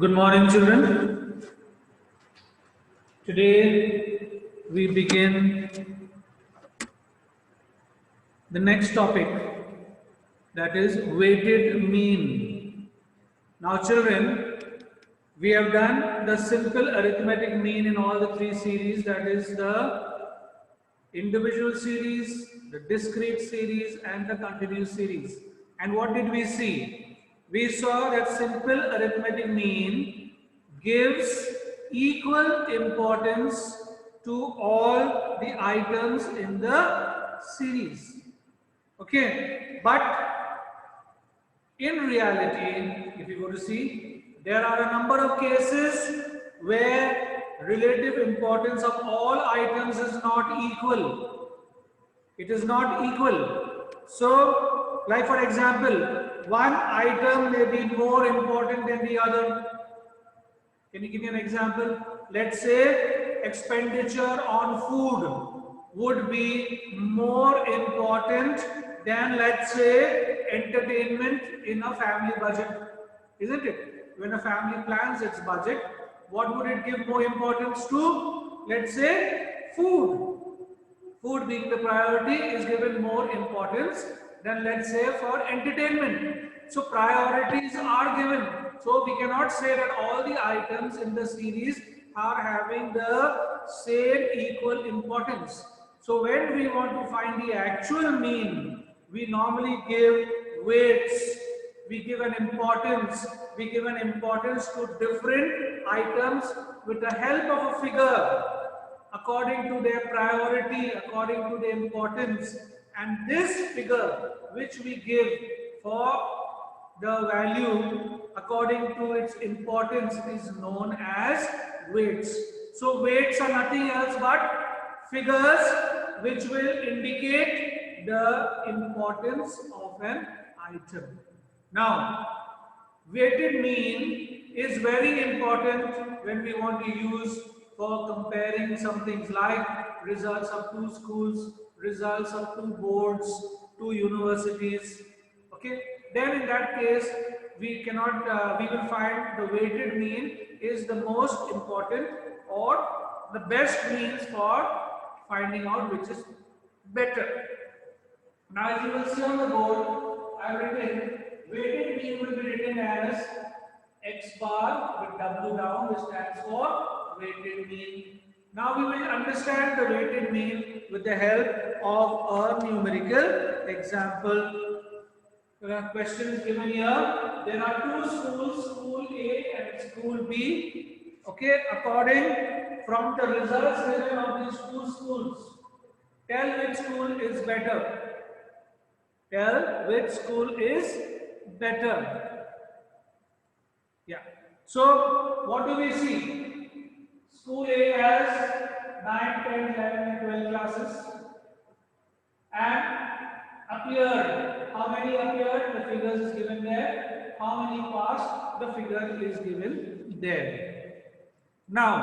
Good morning, children. Today we begin the next topic, that is weighted mean. Now, children, we have done the simple arithmetic mean in all the three series, that is the individual series, the discrete series, and the continuous series. And what did we see? We saw that simple arithmetic mean gives equal importance to all the items in the series. Okay, but in reality, if you go to see, there are a number of cases where relative importance of all items is not equal. It is not equal. So, like for example, one item may be more important than the other. Can you give me an example? Let's say expenditure on food would be more important than, let's say, entertainment in a family budget, isn't it? When a family plans its budget, what would it give more importance to? Let's say food. Food being the priority is given more importance than, let's say, for entertainment. So priorities are given. So we cannot say that all the items in the series are having the same equal importance. So when we want to find the actual mean, we normally give weights. We give an importance. We give an importance to different items with the help of a figure, according to their priority, according to their importance. And this figure which we give for the value according to its importance is known as weights. So weights are nothing else but figures which will indicate the importance of an item. Now, weighted mean is very important when we want to use for comparing some things like results of two schools, results of two boards, two universities. Okay, then in that case we cannot, we will find the weighted mean is the most important or the best means for finding out which is better. Now, as you will see on the board, I have written weighted mean will be written as X bar with W down, which stands for weighted mean. Now we will understand the weighted mean with the help of a numerical example. Question is given here. There are two schools, school A and school B. Okay, according from the results given of these two schools, tell which school is better. Tell which school is better. Yeah. So, what do we see? School A has 9, 10, 11 and 12 classes. And appeared. How many appeared? The figures is given there. How many passed? The figure is given there. Now,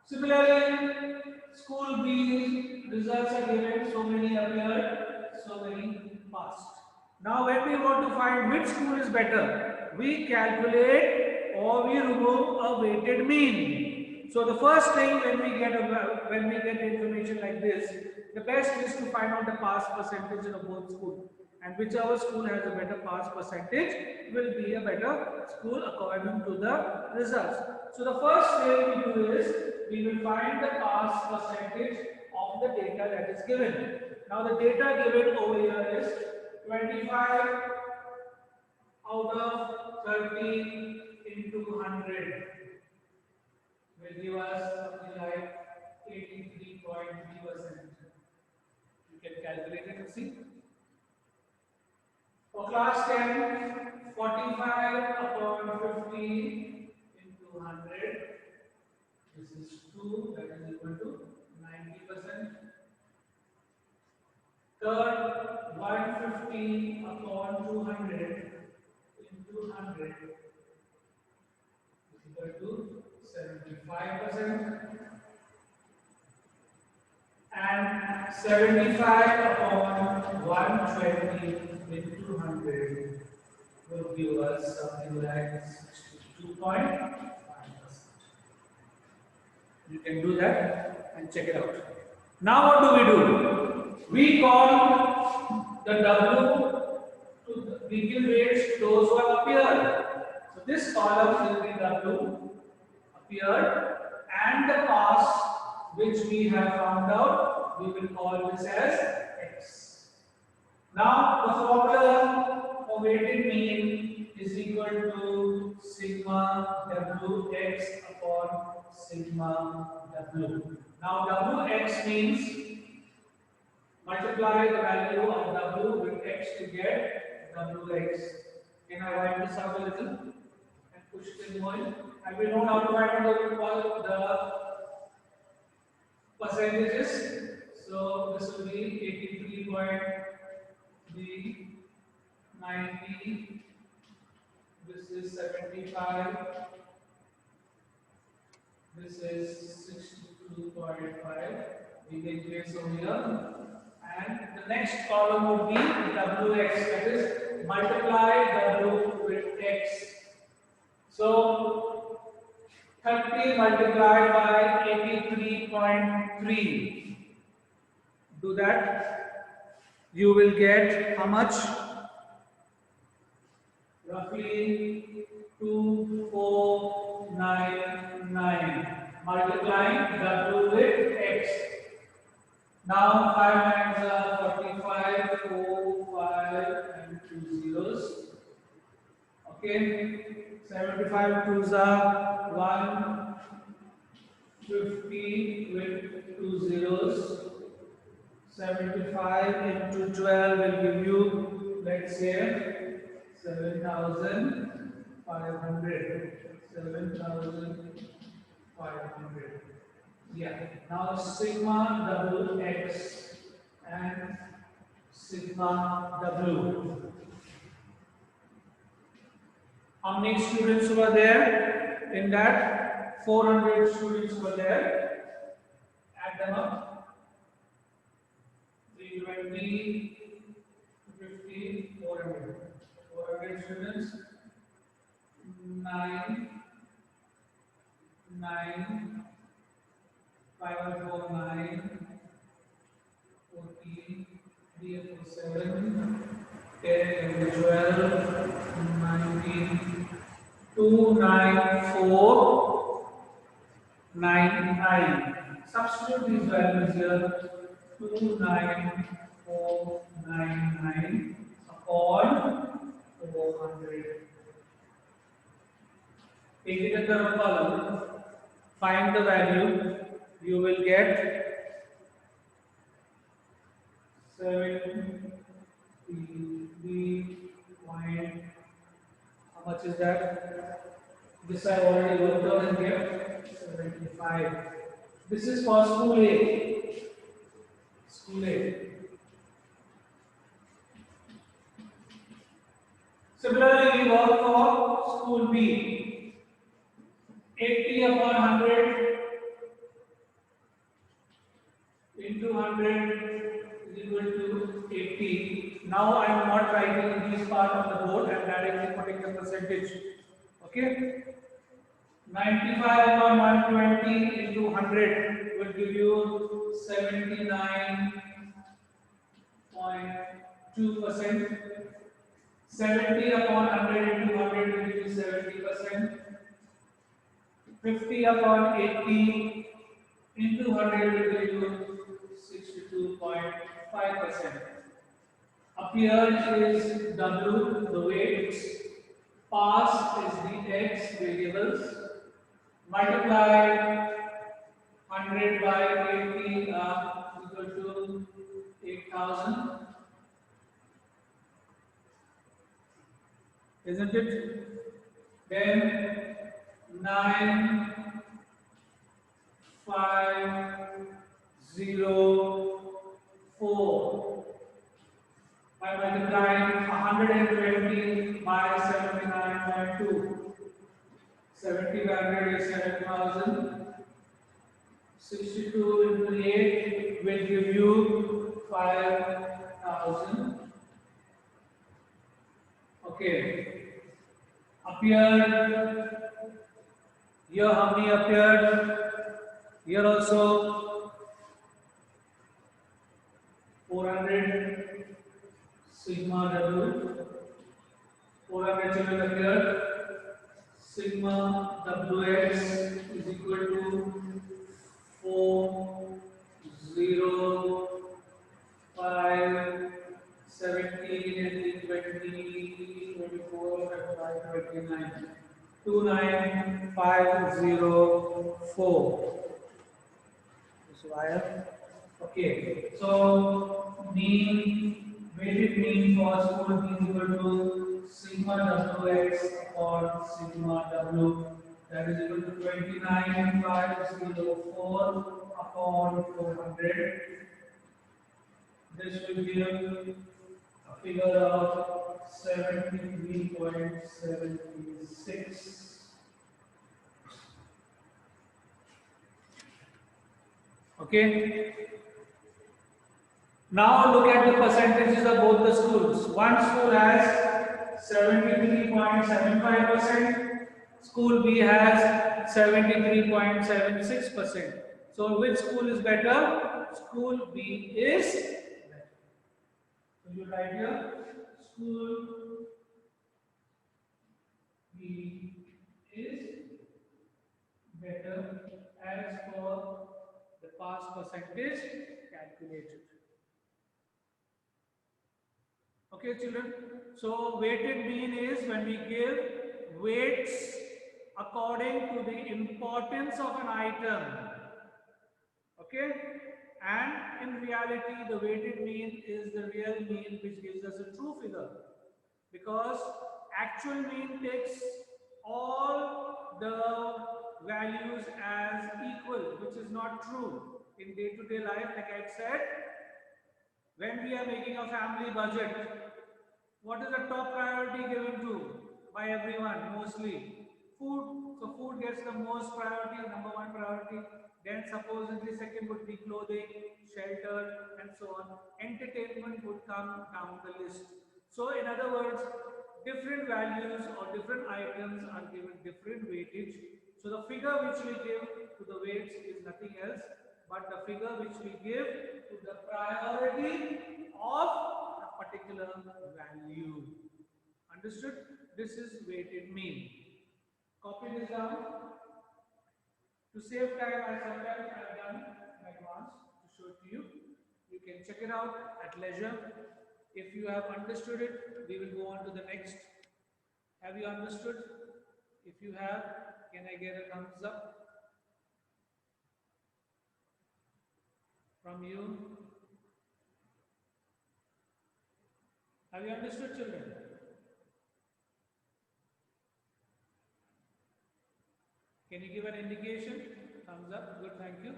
similarly, school B results are given. So many appeared, so many passed. Now, when we want to find which school is better, we calculate or we remove a weighted mean. So the first thing when we get information like this, the best is to find out the pass percentage of both schools, and whichever school has a better pass percentage will be a better school according to the results. So the first thing we do is we will find the pass percentage of the data that is given. Now the data given over here is 25 out of 30 into 100 will give us something like 83.3%. You can calculate it and see. For class 10, 45 upon 50 into 100. This is 2, that is equal to 90%. Third, 150 upon 200 into 100 is equal to 75%. And 75 upon 120 into 100 will give us something like 60. 62.5%. You can do that and check it out. Now what do we do? We call the W to we give rates to those who have appeared. So this column will be W appeared, and the pass which we have found out, we will call this as X. Now the formula for weighted mean is equal to sigma Wx upon sigma W. Now Wx means multiply the value of W with X to get Wx. Can I write this out a little and push it more? And we know how to find out the percentages. So this will be 83.3, 90, this is 75, this is 62.5, we can place over here. And the next column would be Wx, that is multiply W with X. So 30 multiplied by 83.3. Do that. You will get how much? Roughly 2499. Multiplying W with X. Now 5 nines are 45, 4, 5 and 2 zeros. Okay. 75 twos are 150 with 2 zeros. 75 into 12 will give you, let's say, 7,500. 7,500. Yeah. Now sigma Wx and sigma W. How many students were there in that? 400 students were there. Add them up. 320, 50, 400. 400 students. 9, 5 and 4, 9, 14, 3 and 4, 7, 10 and 12, 19, 294, 99. Substitute these values here. 29499 upon 400. Take it in the column. Find the value. You will get 73 point. How much is that? This I already worked out in here. 75. This is for school A. School A. Similarly, we work for school B. 80 upon 100 into 100 is equal to 80. Now I am not writing this part on the board, I am directly putting the percentage. Okay? 95 upon 120 into 100 will give you 79.2%. 70 upon 100 into 100 will give you 70%. 50 upon 80 into 100 will give you 62.5%. Up here is W, the weights. Pass is the X variables. Multiply 100 by 80 equal to 8,000. Isn't it? Then 9, 5, 0, 4. By multiplying 120 by 79.2. 70 by 100 is 7,000. 62 into 8 will give you 5,000. Okay. Up here Here how many appeared? Here also 400 sigma W. 400 children appeared. Sigma Wx is equal to 4, 0, 5, 17, 18, 20, 24, 25, 29. 29504. This wire. Okay. So mean weighted mean for school is equal to sigma wx upon sigma w. That is equal to 29504 upon 400. This will give a figure of 73.76. Okay. Now look at the percentages of both the schools. One school has 73.75%. School B has 73.76%. So which school is better? School B is better. So you write here, school B is better as per the pass percentage calculated. Okay, children. So weighted mean is when we give weights according to the importance of an item. Okay, and in reality, the weighted mean is the real mean which gives us a true figure, because actual mean takes all the values as equal, which is not true in day-to-day life. Like I said, when we are making a family budget, what is the top priority given to by everyone? Mostly food. So food gets the most priority, number one priority. Then supposedly second would be clothing, shelter, and so on. Entertainment would come down the list. So in other words, different values or different items are given different weightage. So the figure which we give to the weights is nothing else but the figure which we give to the priority of a particular value. Understood? This is weighted mean. Copy this down. To save time, I sometimes have done in advance to show it to you. You can check it out at leisure. If you have understood it, we will go on to the next. Have you understood? If you have, can I get a thumbs up from you? Have you understood, children? Can you give an indication? Thumbs up. Good, thank you.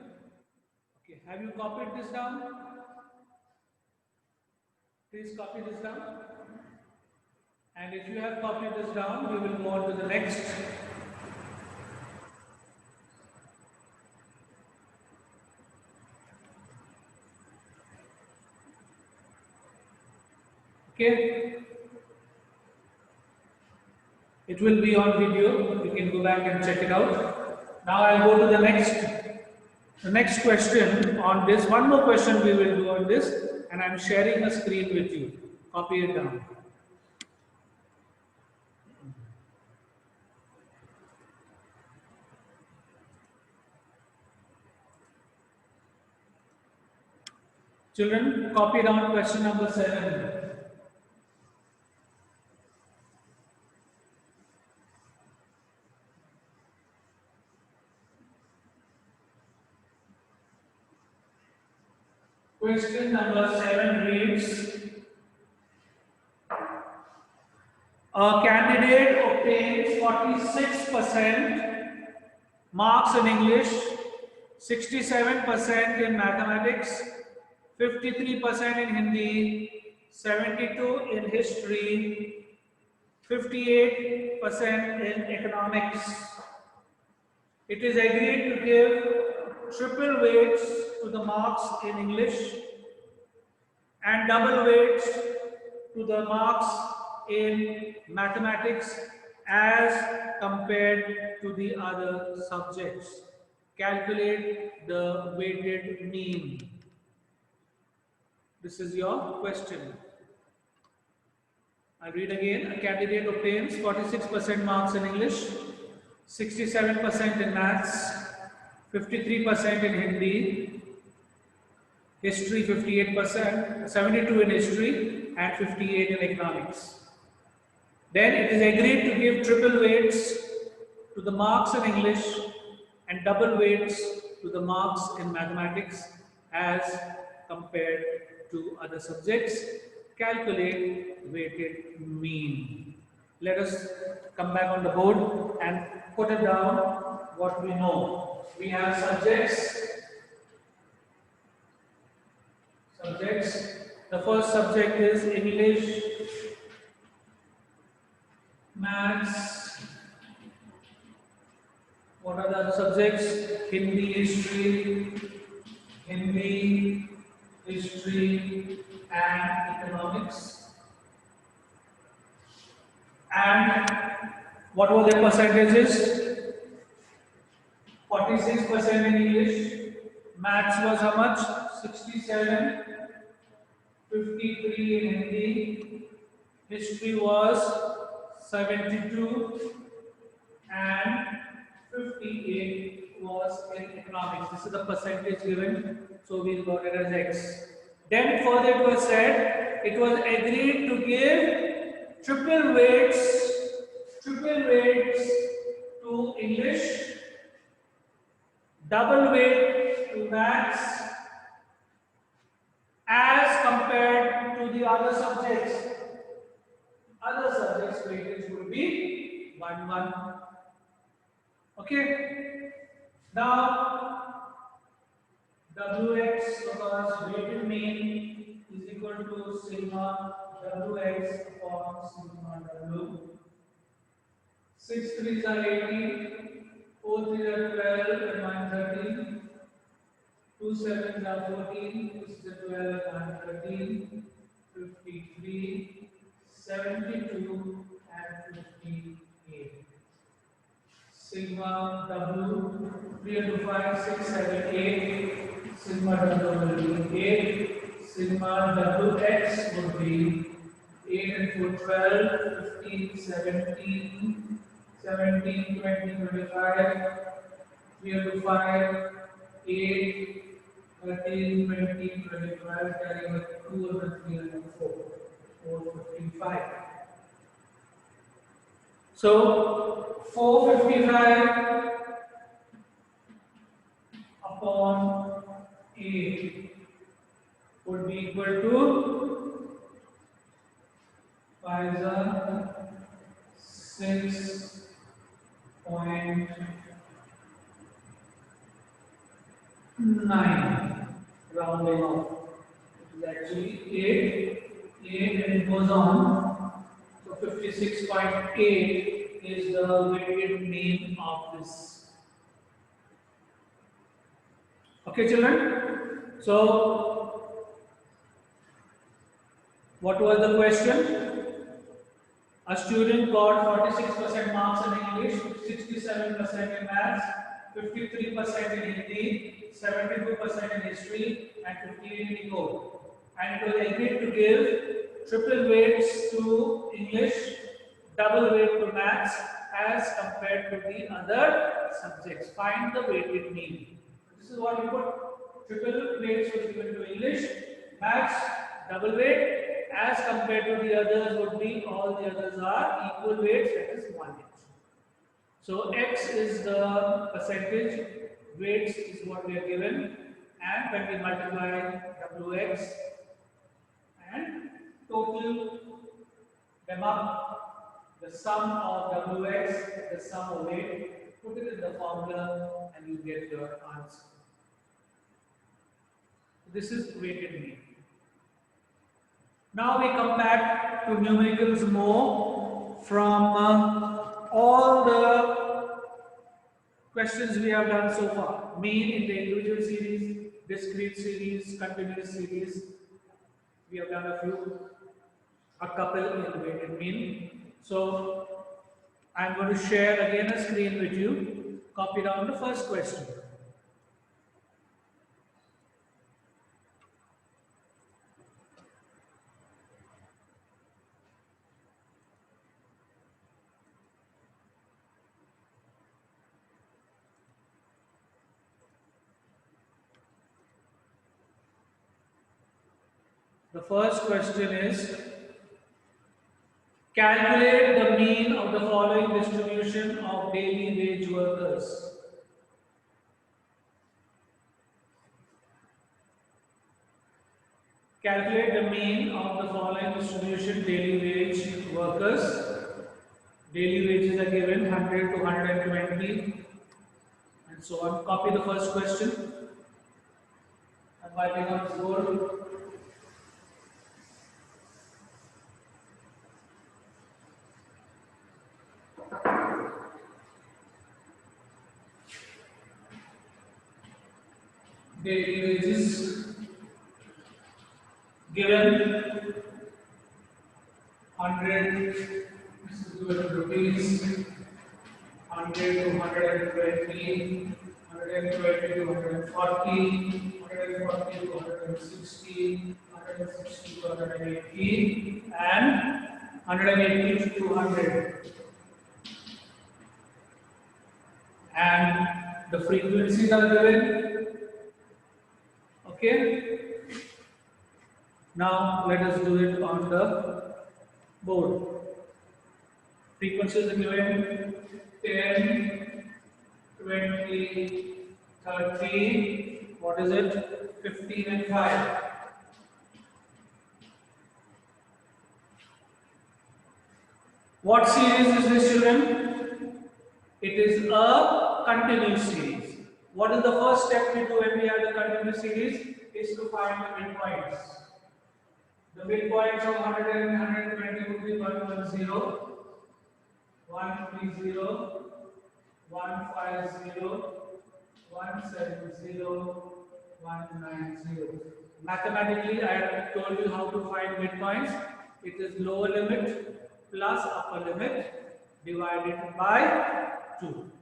Okay, have you copied this down? Please copy this down. And if you have copied this down, we will go on to the next. Okay. It will be on video. You can go back and check it out. Now I'll go to the next question on this. One more question we will do on this, and I'm sharing a screen with you. Copy it down. Children, copy down question number 7. Question number 7 reads, a candidate obtains 46% marks in English, 67% in mathematics, 53% in Hindi, 72% in history, 58% in economics. It is agreed to give triple weights to the marks in English and double weights to the marks in mathematics as compared to the other subjects. Calculate the weighted mean. This is your question. I read again. A candidate obtains 46% marks in English, 67% in maths, 53% in Hindi, history 58%, 72 in history, and 58 in economics. Then it is agreed to give triple weights to the marks in English and double weights to the marks in mathematics as compared to other subjects. Calculate weighted mean. Let us come back on the board and put it down what we know. We have subjects. The first subject is English, maths. What are the other subjects? Hindi, history, and economics. And what were their percentages? 46% in English. Maths was how much? 67. 53 in Hindi. History was 72. And 58 was in economics. This is the percentage given, so we'll got it as X. Then further it was said, it was agreed to give triple weights to English, double weight to maths as compared to the other subjects. Other subjects weightage would be 1-1. Okay. Now Wx because weighted mean is equal to sigma Wx upon sigma W. 6 3s are 18, 4 3s are 12 and 1 13, 2 7s are 14, 2 6 are 12 and 13, 53, 72 and 58. Sigma W 3 into 5, 6, 7, 8. Sigma W will be 8. Sigma Wx would be 8 into 12, 15, 17, 17, 20, 25. 3 into 5, 8, 13, 20, 25, carrying a 2 over 3 and 4. 455. So 455 upon 8 would be equal to 6.9 rounding off. It is actually 8 and it goes on. So 56.8 is the weighted mean of this. Okay, children? So, what was the question? A student got 46% marks in English, 67% in maths, 53% in Hindi, 72% in history, and 58 in eco. And it was agreed to give triple weights to English, double weight to maths as compared to the other subjects. Find the weighted mean. This is what we put. Triple weights was given to English, maths, double weight as compared to the others would be all the others are equal weights, that is 1 each. So X is the percentage, weights is what we are given, and when we multiply Wx and total them up, the sum of Wx, the sum of weight, put it in the formula and you get your answer. This is weighted mean. Now we come back to numericals more from all the questions we have done so far. Mean in the individual series, discrete series, continuous series. We have done a couple in weighted mean. So I'm going to share again a screen with you. Copy down the first question. The first question is, calculate the mean of the following distribution of daily wage workers. Calculate the mean of the following distribution daily wage workers. Daily wages are given 100 to 120 and so on. Copy the first question. I'm writing on this board. Daily wages given 100, this is equal to rupees, 100 to 120, 120 to 140, 140 to 160, 160 to 180, and 180 to 200. And the frequencies are given. Okay. Now let us do it on the board. Frequencies are given 10, 20, 30, what is it? 15 and 5. What series is this, children? It is a continuous series. What is the first step we do when we have the continuous series? Is to find the midpoints. The midpoints of 100 and 120 would be 110, 130, 150, 170, 190. Mathematically, I have told you how to find midpoints. It is lower limit plus upper limit divided by 2.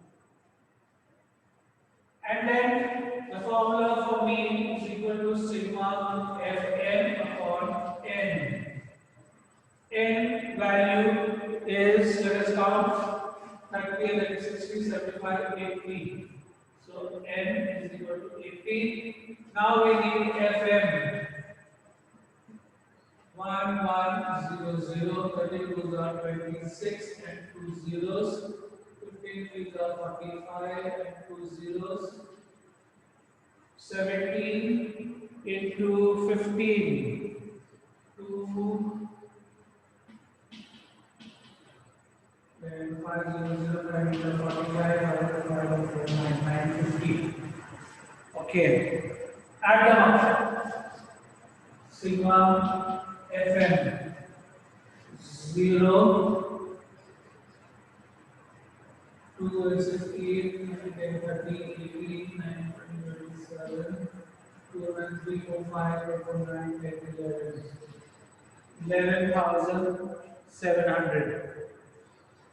And then the formula for mean is equal to sigma Fm upon n. N value is, let us count, 30, that is 60, 75, 80. So n is equal to 80. Now we need Fm. 1, 1, 0, 0, 32 are 26 and 2 zeros. 15 3s are 45 and 2 zeros. 17 into 15. 2 and 5 0 45 9 50. Okay. Add them up. Sigma Fm 0, 2 is 15, 10, 30, 18, 9, 27, 2 and 3, 4, 5, 8, 9, 10, 11. 11,700.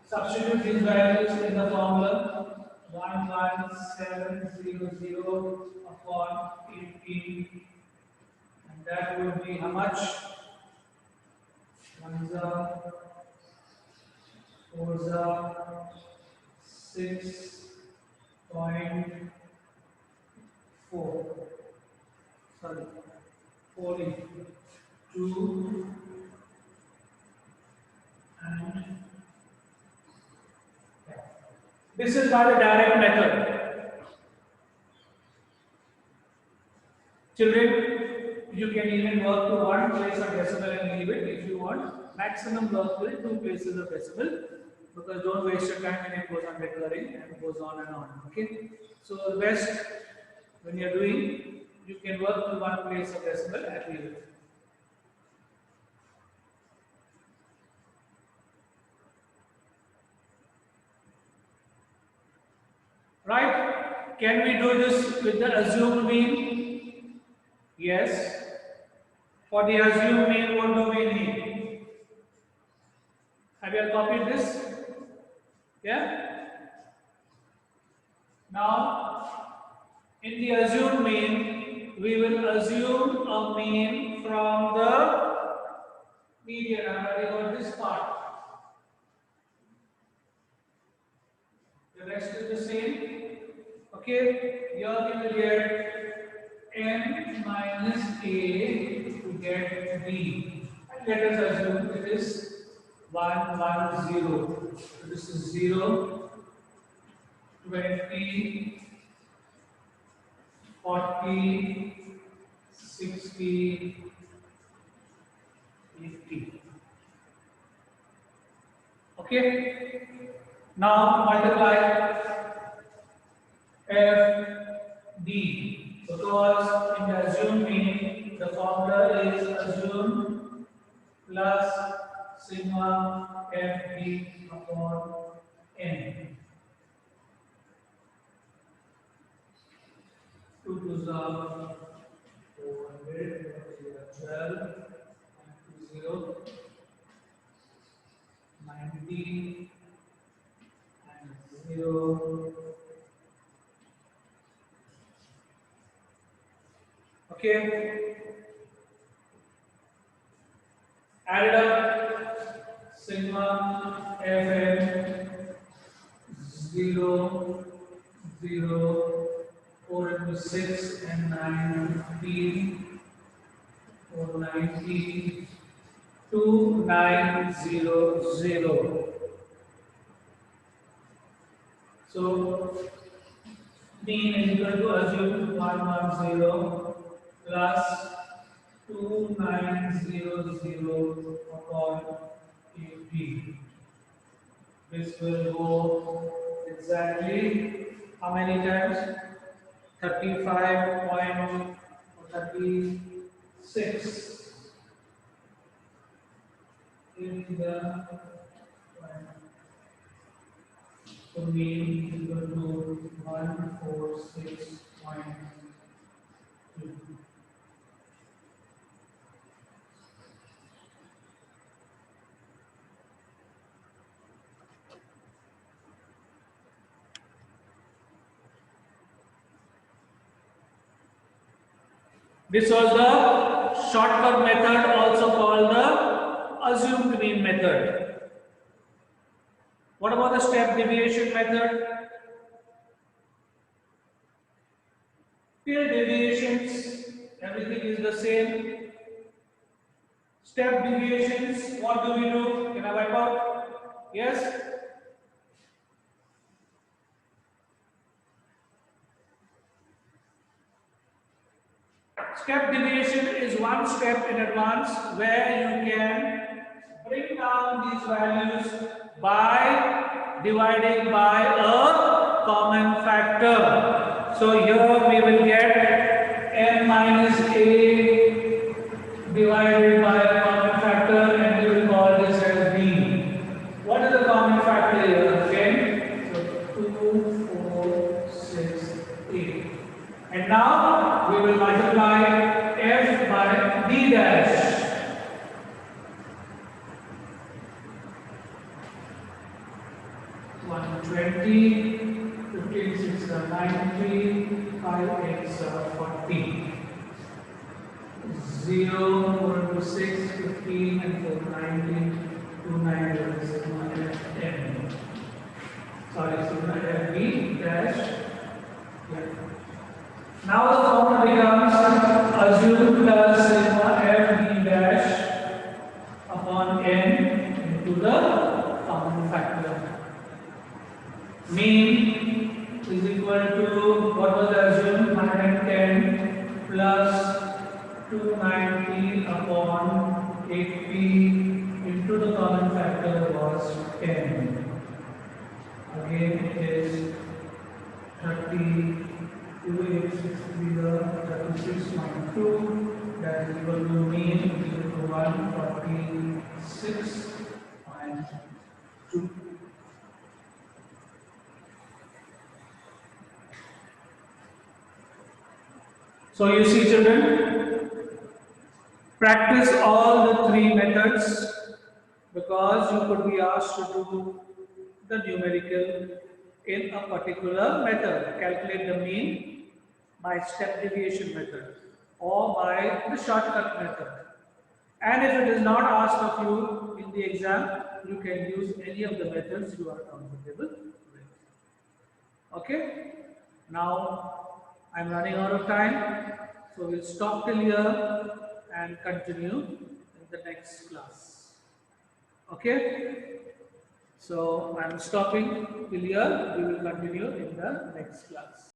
Substitute these values in the formula. 11700 upon 18, and that would be how much? 1 4 6.4. Sorry, 42 and yeah. This is by the direct method. Children, you can even work to one place of decimal and leave it if you want. Maximum work will 2 places of decimal, because don't waste your time when it goes on recurring and it goes on and on. Okay. So the best when you are doing, you can work to one place of decimal and leave it. Right? Can we do this with the assumed mean? Yes. For the assumed mean, what do we need? Have you copied this? Yeah. Now, in the assumed mean, we will assume a mean from the median. I'm writing out this part. The rest is the same. Okay, here we will get n minus a to get b. And let us assume it is 1, 1, 0. So this is 0, 20, 40, 60, 80. Okay, now multiply f d, because in the assumed mean the formula is assume plus sigma f d upon n. 2 to the 400, 12, 0, 90, and 0. Okay, add it up, sigma fm 0, 0, 4 into 6 and 9, 15, 490, 2900. So mean is equal to assume 110 plus 2900 upon 80. This will go exactly how many times? 35.36 in the so mean is equal to 146.2. This was the shortcut method, also called the assumed mean method. What about the step deviation method? Till deviations, everything is the same. Step deviations, what do we do? Can I wipe out? Yes? Step deviation is one step in advance where you can bring down these values by dividing by a common factor. So here we will get n minus a divided by a common factor, and we will call this as b. What is the common factor here? Again, so 2, 4, 6, 8. And now we will multiply f by d dash. One 20, 15, 6 are 90, 5, 8 are 40. 0, 4 into 6, 15, and 4, 90, 2, 9, 10. Sorry, sigma f b dash. Yeah. Now the formula becomes assume plus sigma f b dash upon n into the common factor. Mean is equal to what was assumed 110 plus 290 upon 80 into the common factor was 10. Again it is 30. 36.2, that is equal to mean is equal to 146.2. So you see children, practice all the three methods because you could be asked to do the numerical in a particular method. Calculate the mean by step deviation method or by the shortcut method. And if it is not asked of you in the exam, you can use any of the methods you are comfortable with. Okay? Now, I am running out of time, so we'll stop till here and continue in the next class. Okay? So, I am stopping till here, we will continue in the next class.